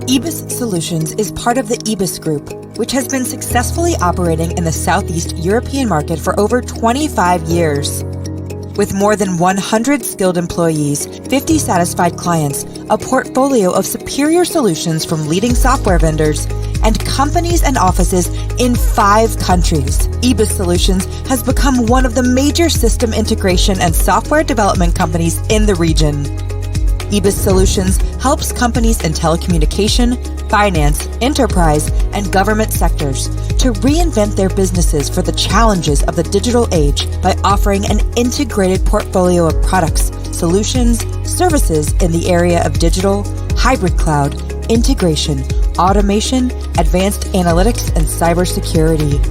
EBIS Solutions is part of the EBIS Group, which has been successfully operating in the Southeast European market for over 25 years. With more than 100 skilled employees, 50 satisfied clients, a portfolio of superior solutions from leading software vendors, and companies and offices in 5 countries, EBIS Solutions has become one of the major system integration and software development companies in the region. EBIS Solutions helps companies in telecommunication, finance, enterprise, and government sectors to reinvent their businesses for the challenges of the digital age by offering an integrated portfolio of products, solutions, services in the area of digital, hybrid cloud, integration, automation, advanced analytics, and cybersecurity.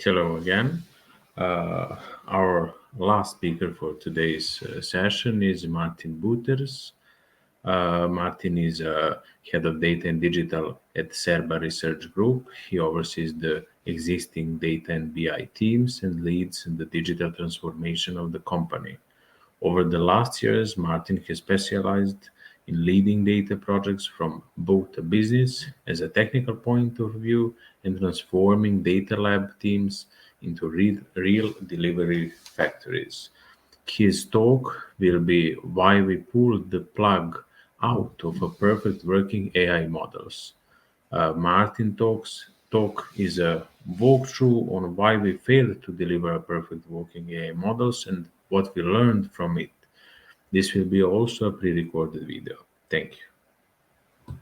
Hello again. Our last speaker for today's session is Martijn Baunters. Martin is head of data and digital at Cerba Research Group. He oversees the existing data and BI teams and leads the digital transformation of the company. Over the last years, Martin has specialized in leading data projects from both a business as a technical point of view and transforming data lab teams into real delivery factories. His talk will be why we pulled the plug out of a perfect working AI models. Martin talk is a walkthrough on why we failed to deliver a perfect working AI models and what we learned from it. This will be also a pre-recorded video. Thank you.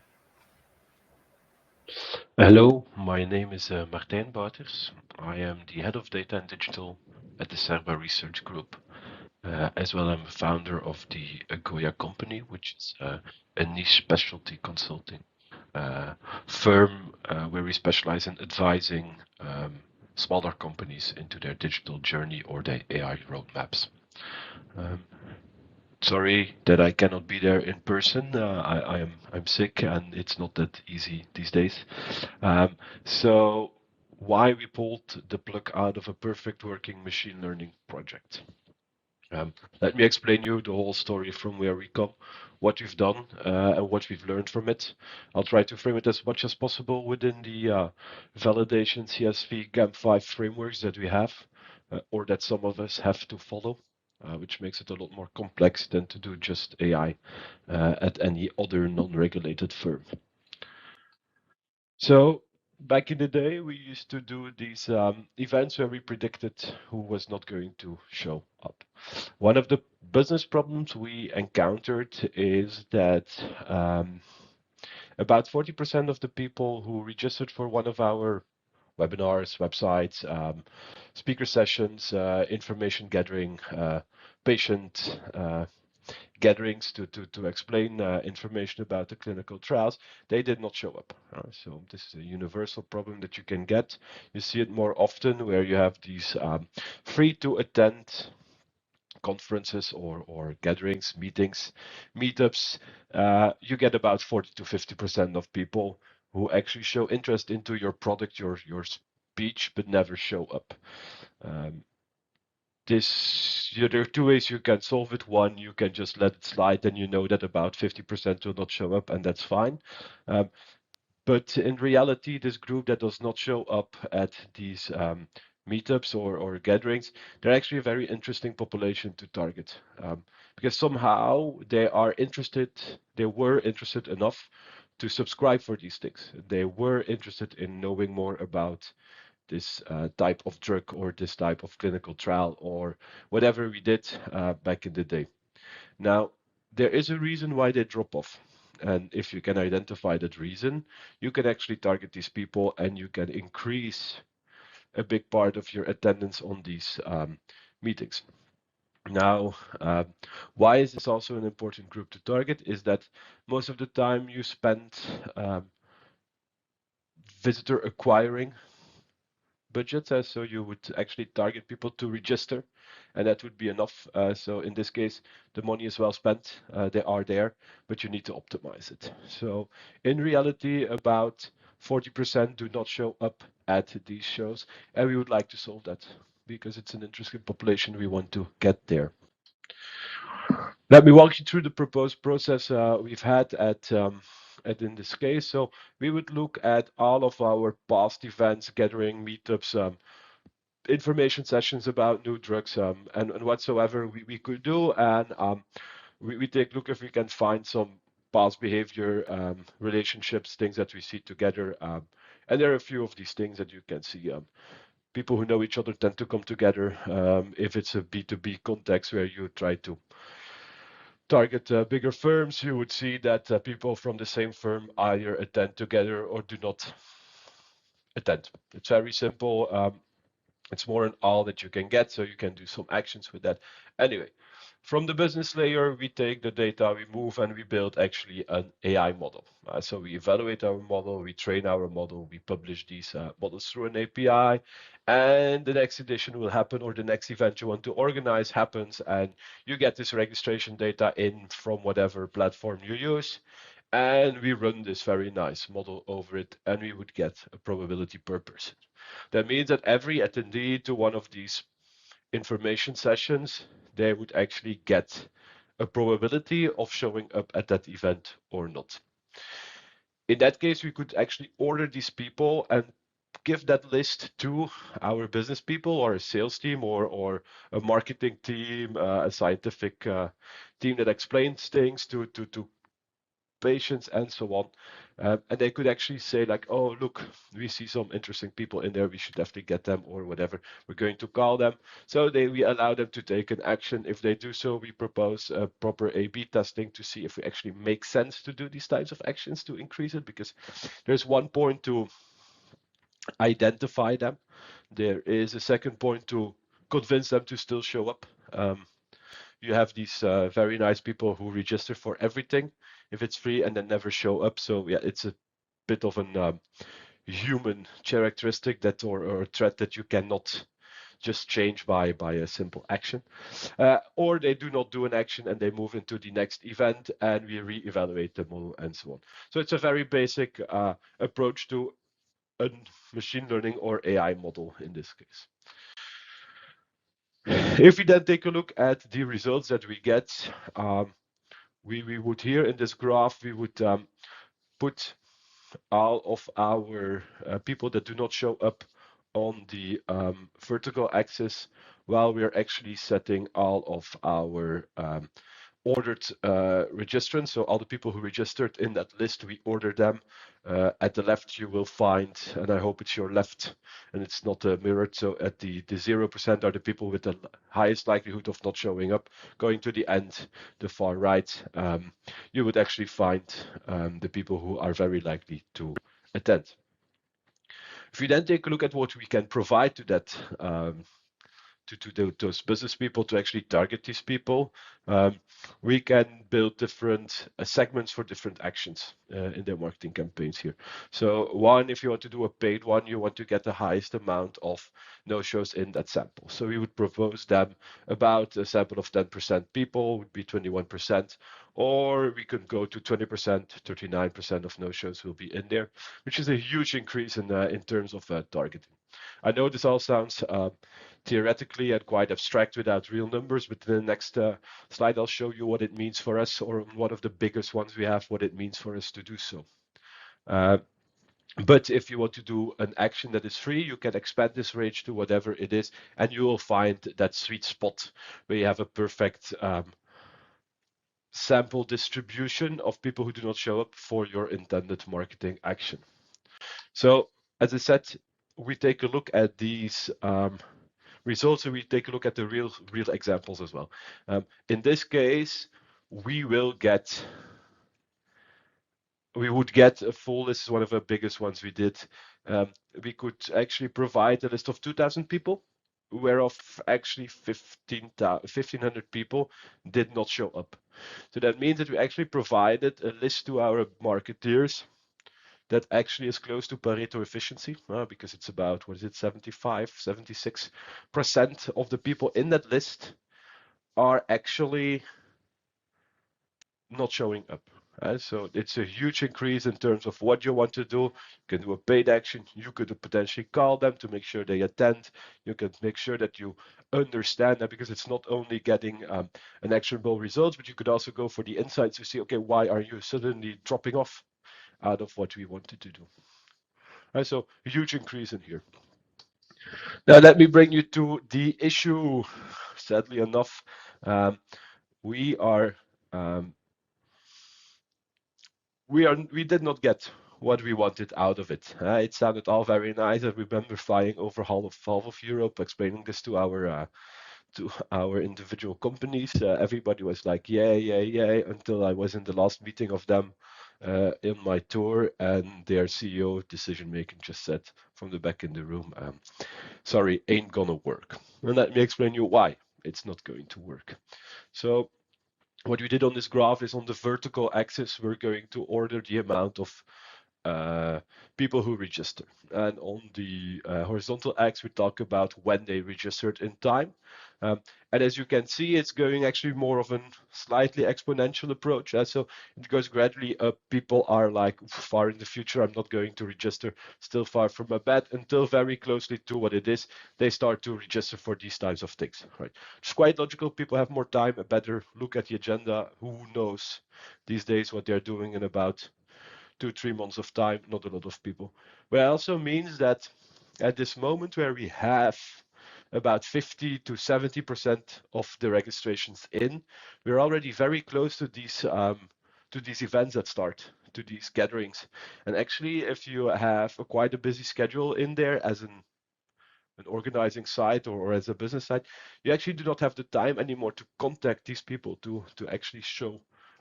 Hello, my name is Martijn Baunters. I am the head of data and digital at the Cerba Research Group. As well, I'm founder of the Goya company, which is a niche specialty consulting firm where we specialize in advising smaller companies into their digital journey or their AI roadmaps. Sorry that I cannot be there in person. I'm sick and it's not that easy these days. So why we pulled the plug out of a perfect working machine learning project? Let me explain you the whole story from where we come, what we've done, and what we've learned from it. I'll try to frame it as much as possible within the validation CSV GAM5 frameworks that we have, or that some of us have to follow. Which makes it a lot more complex than to do just AI at any other non-regulated firm. So back in the day, we used to do these events where we predicted who was not going to show up. One of the business problems we encountered is that about 40% of the people who registered for one of our webinars, websites, speaker sessions, information gathering, patient gatherings to explain information about the clinical trials, they did not show up. So this is a universal problem that you can get. You see it more often where you have these free to attend conferences or gatherings, meetings, meetups. You get about 40 to 50% of people who actually show interest into your product, your speech, but never show up. There are 2 ways you can solve it. One, you can just let it slide, and you know that about 50% will not show up, and that's fine. But in reality, this group that does not show up at these meetups or gatherings, they're actually a very interesting population to target, because somehow they were interested enough to subscribe for these things. They were interested in knowing more about this type of drug or this type of clinical trial or whatever we did back in the day. Now, there is a reason why they drop off. And if you can identify that reason, you can actually target these people and you can increase a big part of your attendance on these meetings. Now, why is this also an important group to target? Is that most of the time you spend visitor acquiring budgets, so you would actually target people to register, and that would be enough. So in this case, the money is well spent. They are there, but you need to optimize it. So in reality, about 40% do not show up at these shows, and we would like to solve that. because it's an interesting population we want to get there. Let me walk you through the proposed process we've had at in this case. So we would look at all of our past events, gathering, meetups, information sessions about new drugs, and whatsoever we could do, and we take a look if we can find some past behavior, relationships, things that we see together. And there are a few of these things that you can see. People who know each other tend to come together. If it's a B2B context where you try to target bigger firms, you would see that people from the same firm either attend together or do not attend. It's very simple. It's more an all that you can get, so you can do some actions with that. Anyway, from the business layer, we take the data, we move, and we build actually an AI model. So we evaluate our model, we train our model, we publish these models through an API, and the next edition will happen, or the next event you want to organize happens, and you get this registration data in from whatever platform you use. And we run this very nice model over it, and we would get a probability per person. That means that every attendee to one of these information sessions, they would actually get a probability of showing up at that event or not. In that case, we could actually order these people and give that list to our business people or a sales team or a marketing team, a scientific team that explains things to patients and so on. And they could actually say like, oh, look, we see some interesting people in there. We should definitely get them or whatever. We're going to call them. So we allow them to take an action. If they do so, we propose a proper A/B testing to see if it actually makes sense to do these types of actions to increase it, because there's one point to identify them. There is a second point to convince them to still show up. You have these very nice people who register for everything if it's free and then never show up. So yeah, it's a bit of an human characteristic that or a threat that you cannot just change by a simple action. Or they do not do an action and they move into the next event and we re-evaluate the model and so on. So it's a very basic approach to a machine learning or AI model in this case. If we then take a look at the results that we get, we would here in this graph, we would put all of our people that do not show up on the vertical axis, while we are actually setting all of our ordered registrants. So all the people who registered in that list, we order them. At the left, you will find, and I hope it's your left and it's not mirrored. So at the 0% are the people with the highest likelihood of not showing up. Going to the end, the far right, you would actually find the people who are very likely to attend. If you then take a look at what we can provide to that those business people to actually target these people, we can build different segments for different actions in their marketing campaigns here. So one, if you want to do a paid one, you want to get the highest amount of no-shows in that sample. So we would propose them about a sample of 10% people would be 21%, or we could go to 20%, 39% of no-shows will be in there, which is a huge increase in terms of targeting. I know this all sounds theoretically and quite abstract without real numbers, but in the next slide I'll show you what it means for us, or one of the biggest ones we have, what it means for us to do so. But if you want to do an action that is free, you can expand this range to whatever it is, and you will find that sweet spot where you have a perfect sample distribution of people who do not show up for your intended marketing action. So as I said, we take a look at these results, and we take a look at the real examples as well. In this case, we would get a full, this is one of the biggest ones we did. We could actually provide a list of 2,000 people, whereof actually 1,500 people did not show up. So that means that we actually provided a list to our marketeers that actually is close to Pareto efficiency, because it's about, 76% of the people in that list are actually not showing up. So it's a huge increase in terms of what you want to do. You can do a paid action. You could potentially call them to make sure they attend. You can make sure that you understand that, because it's not only getting an actionable results, but you could also go for the insights to see, okay, why are you suddenly dropping off out of what we wanted to do? So a huge increase in here. Now let me bring you to the issue. Sadly enough, um, we are um, we did not get what we wanted out of it. It sounded all very nice. I remember flying over half of Europe, explaining this to our individual companies. Everybody was like, "Yeah, yeah, yeah," until I was in the last meeting of them in my tour, and their CEO decision making just said from the back in the room, "Sorry, ain't gonna work." And let me explain you why it's not going to work. So what we did on this graph is, on the vertical axis, we're going to order the amount of people who register. And on the horizontal axis, we talk about when they registered in time. And as you can see, it's going actually more of a slightly exponential approach. So it goes gradually up. People are like, far in the future, I'm not going to register, still far from my bed, until very closely to what it is, they start to register for these types of things. Right? It's quite logical. People have more time, a better look at the agenda. Who knows these days what they're doing in about 2-3 months of time? Not a lot of people. But it also means that at this moment, where we have about 50 to 70% of the registrations in, we're already very close to these events that start, to these gatherings. And actually, if you have quite a busy schedule in there as an organizing site, or as a business site, you actually do not have the time anymore to contact these people to actually show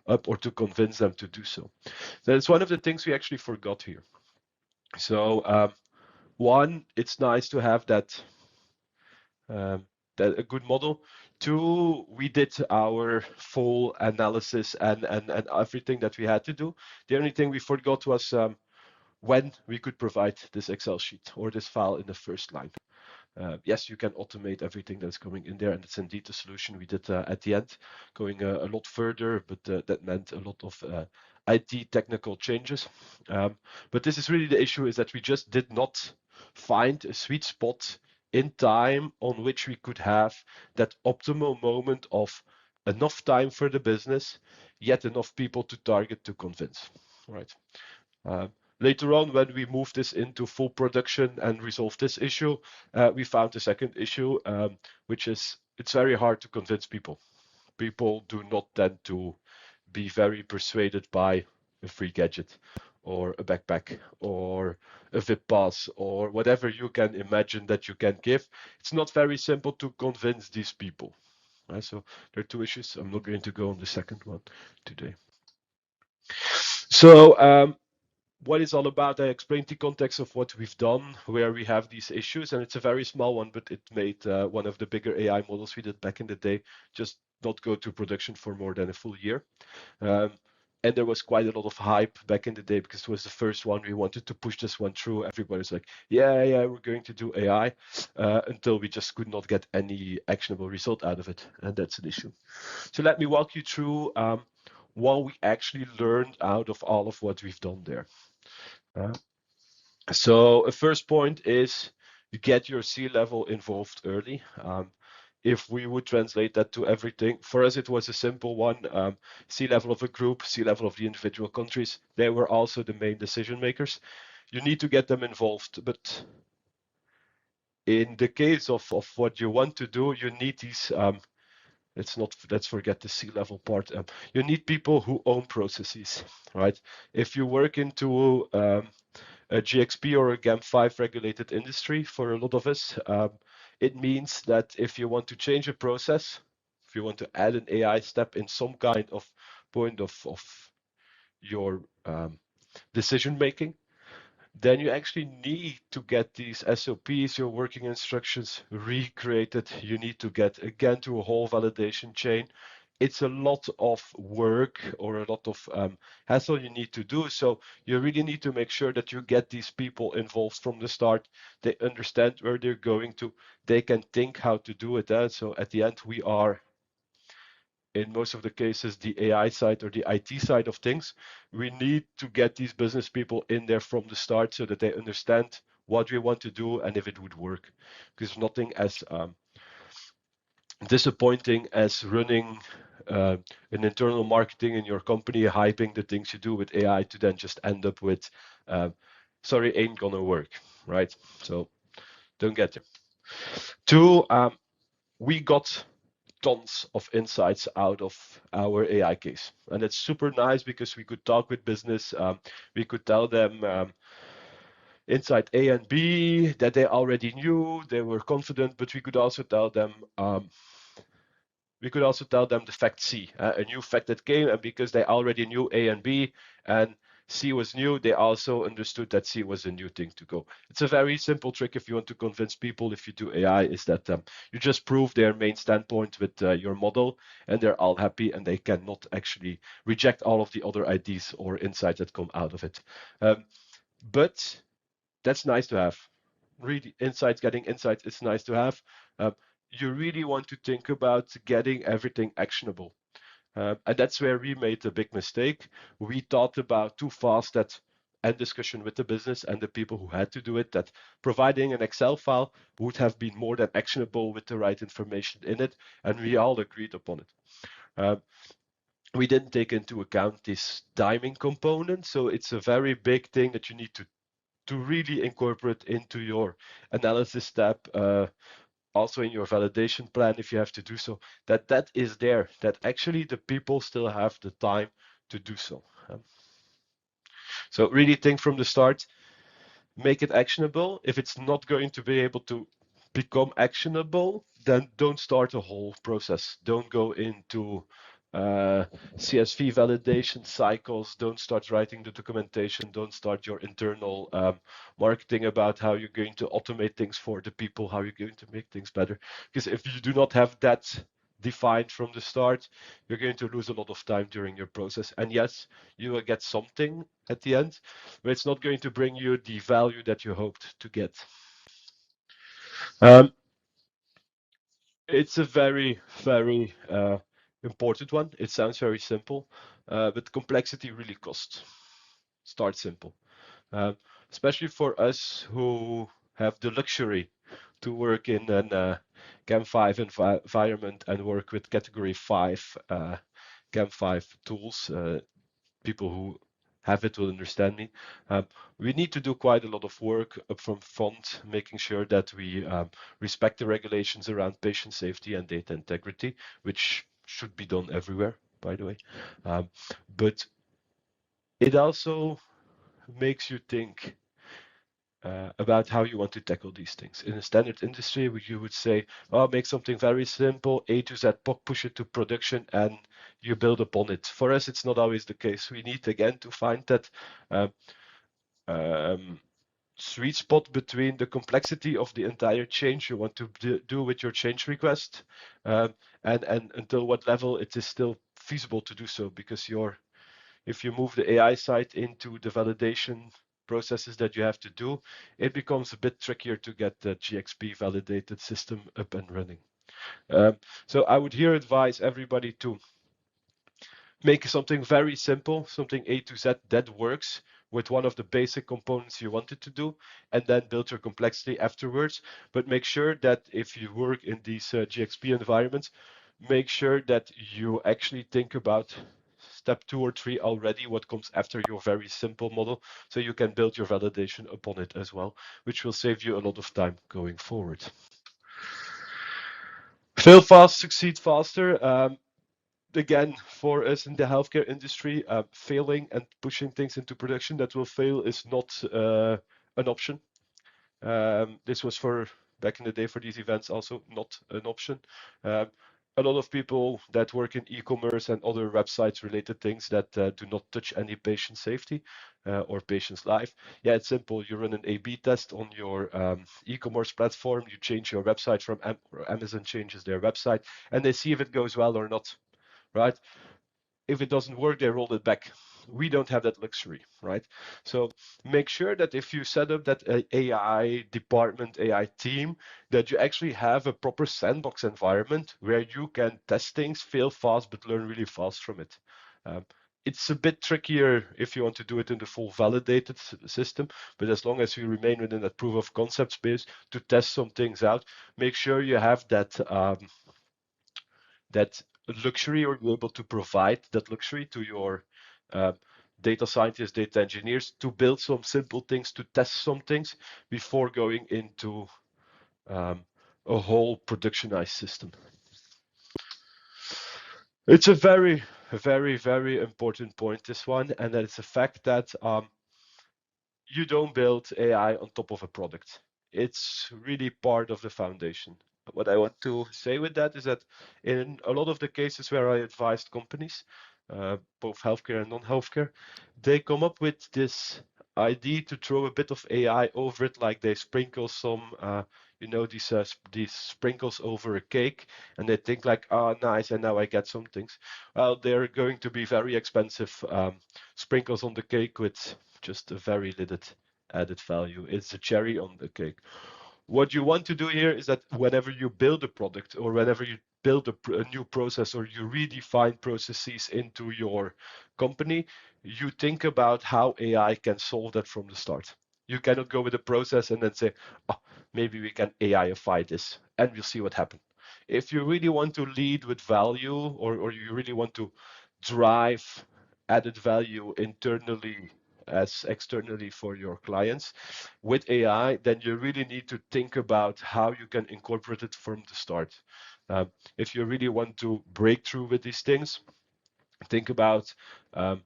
up, or to convince them to do so. That's one of the things we actually forgot here. So one, it's nice to have that a good model. Two, we did our full analysis and everything that we had to do. The only thing we forgot was when we could provide this Excel sheet or this file in the first line. Yes, you can automate everything that's coming in there, and it's indeed the solution we did at the end, going a lot further, but that meant a lot of IT technical changes. But this is really the issue, is that we just did not find a sweet spot in time on which we could have that optimal moment of enough time for the business, yet enough people to target to convince, right? Later on, when we moved this into full production and resolved this issue, we found a second issue, which is, it's very hard to convince people. People do not tend to be very persuaded by a free gadget, or a backpack, or a VIP pass, or whatever you can imagine that you can give. It's not very simple to convince these people. So there are two issues. I'm not going to go on the second one today. So what it's all about, I explained the context of what we've done, where we have these issues, and it's a very small one, but it made one of the bigger AI models we did back in the day just not go to production for more than a full year. And there was quite a lot of hype back in the day, because it was the first one. We wanted to push this one through. Everybody's like, yeah, we're going to do AI, until we just could not get any actionable result out of it. And that's an issue. So let me walk you through what we actually learned out of all of what we've done there. So a first point is, you get your C-level involved early. If we would translate that to everything, for us it was a simple one. C-level of a group, C-level of the individual countries, they were also the main decision makers. You need to get them involved, but in the case of what you want to do, you need these let's forget the C-level part. You need people who own processes, right? If you work into a GXP or a GAM5 regulated industry, for a lot of us, it means that if you want to change a process, if you want to add an AI step in some kind of point of your decision making, then you actually need to get these SOPs, your working instructions, recreated. You need to get, again, to a whole validation chain. It's a lot of work, or a lot of hassle you need to do. So you really need to make sure that you get these people involved from the start. They understand where they're going to. They can think how to do it. So at the end, we are in most of the cases, the AI side or the IT side of things. We need to get these business people in there from the start so that they understand what we want to do and if it would work. Because nothing as disappointing as running an internal marketing in your company, hyping the things you do with AI to then just end up with, sorry, ain't gonna work, right? So don't get there. Two, we got tons of insights out of our AI case. And it's super nice because we could talk with business. We could tell them insight A and B that they already knew, they were confident, but we could also tell them the fact C, a new fact that came, and because they already knew A and B and C was new, they also understood that C was a new thing to go. It's a very simple trick if you want to convince people, if you do AI, is that you just prove their main standpoint with your model, and they're all happy, and they cannot actually reject all of the other ideas or insights that come out of it. But that's nice to have. Really, getting insights is nice to have. You really want to think about getting everything actionable. And that's where we made a big mistake. We thought about too fast that end discussion with the business and the people who had to do it, that providing an Excel file would have been more than actionable with the right information in it, and we all agreed upon it. We didn't take into account this timing component, so it's a very big thing that you need to really incorporate into your analysis step, also in your validation plan if you have to do so, that is there, that actually the people still have the time to do so. So really think from the start, make it actionable. If it's not going to be able to become actionable, then don't start a whole process. Don't go into CSV validation cycles. Don't start writing the documentation. Don't start your internal marketing about how you're going to automate things for the people, how you're going to make things better. Because if you do not have that defined from the start, you're going to lose a lot of time during your process. And yes, you will get something at the end, but it's not going to bring you the value that you hoped to get. It's a very, very important one. It sounds very simple, but complexity really costs. Start simple. Especially for us who have the luxury to work in an CAM 5 environment and work with category 5 CAM 5 tools. People who have it will understand me. We need to do quite a lot of work up from front, making sure that we respect the regulations around patient safety and data integrity, which should be done everywhere, by the way. But it also makes you think about how you want to tackle these things. In a standard industry, you would say, oh, make something very simple, A to Z, push it to production, and you build upon it. For us, it's not always the case. We need, again, to find that sweet spot between the complexity of the entire change you want to do with your change request, and until what level it is still feasible to do so, because if you move the AI side into the validation processes that you have to do, it becomes a bit trickier to get the GXP validated system up and running. So I would here advise everybody to make something very simple, something A to Z that works with one of the basic components you wanted to do, and then build your complexity afterwards. But make sure that if you work in these GXP environments, make sure that you actually think about step 2 or 3 already, what comes after your very simple model, so you can build your validation upon it as well, which will save you a lot of time going forward. Fail fast, succeed faster. Again, for us in the healthcare industry, failing and pushing things into production that will fail is not an option. This was for back in the day for these events also not an option. A lot of people that work in e-commerce and other websites related things that do not touch any patient safety or patient's life. Yeah, it's simple. You run an A/B test on your e-commerce platform. You change your website from Amazon changes their website, and they see if it goes well or not. Right? If it doesn't work, they roll it back. we don't have that luxury, right? So make sure that if you set up that AI department, AI team, that you actually have a proper sandbox environment where you can test things, fail fast, but learn really fast from it. It's a bit trickier if you want to do it in the full validated system, but as long as you remain within that proof of concept space to test some things out, make sure you have that luxury, or you're able to provide that luxury to your uh, data scientists, data engineers, to build some simple things, to test some things before going into a whole productionized system. It's a very, very, very important point, this one, and that it's the fact that you don't build AI on top of a product. It's really part of the foundation. What I want to say with that is that in a lot of the cases where I advised companies, both healthcare and non-healthcare, they come up with this idea to throw a bit of AI over it, like they sprinkle some, these sprinkles over a cake, and they think like, oh, nice, and now I get some things. Well, they're going to be very expensive sprinkles on the cake with just a very little added value. It's a cherry on the cake. What you want to do here is that whenever you build a product, or whenever you build a new process, or you redefine processes into your company, you think about how AI can solve that from the start. You cannot go with a process and then say, oh, maybe we can AIify this and we'll see what happens. If you really want to lead with value, or you really want to drive added value internally as externally for your clients with AI, then you really need to think about how you can incorporate it from the start. If you really want to break through with these things, think about a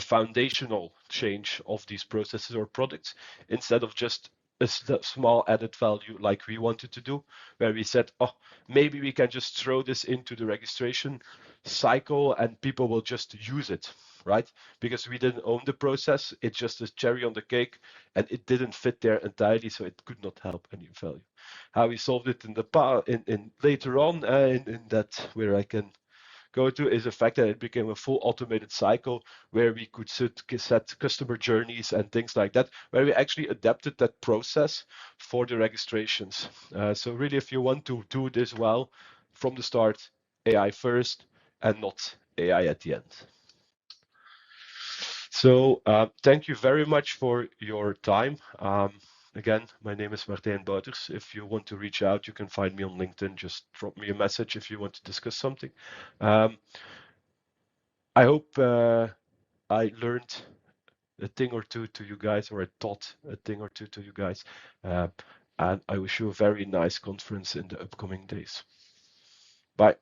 foundational change of these processes or products, instead of just a small added value like we wanted to do, where we said, oh, maybe we can just throw this into the registration cycle and people will just use it, right? Because we didn't own the process, it's just a cherry on the cake, and it didn't fit there entirely, so it could not help any value. How we solved it in the past, in later on, in that where I can go to, is the fact that it became a full automated cycle where we could set customer journeys and things like that, where we actually adapted that process for the registrations. So really, if you want to do this well from the start, AI first and not AI at the end. So thank you very much for your time. Again, my name is Martijn Baunters. If you want to reach out, you can find me on LinkedIn. Just drop me a message if you want to discuss something. I hope I learned a thing or two to you guys, or I taught a thing or two to you guys. And I wish you a very nice conference in the upcoming days. Bye.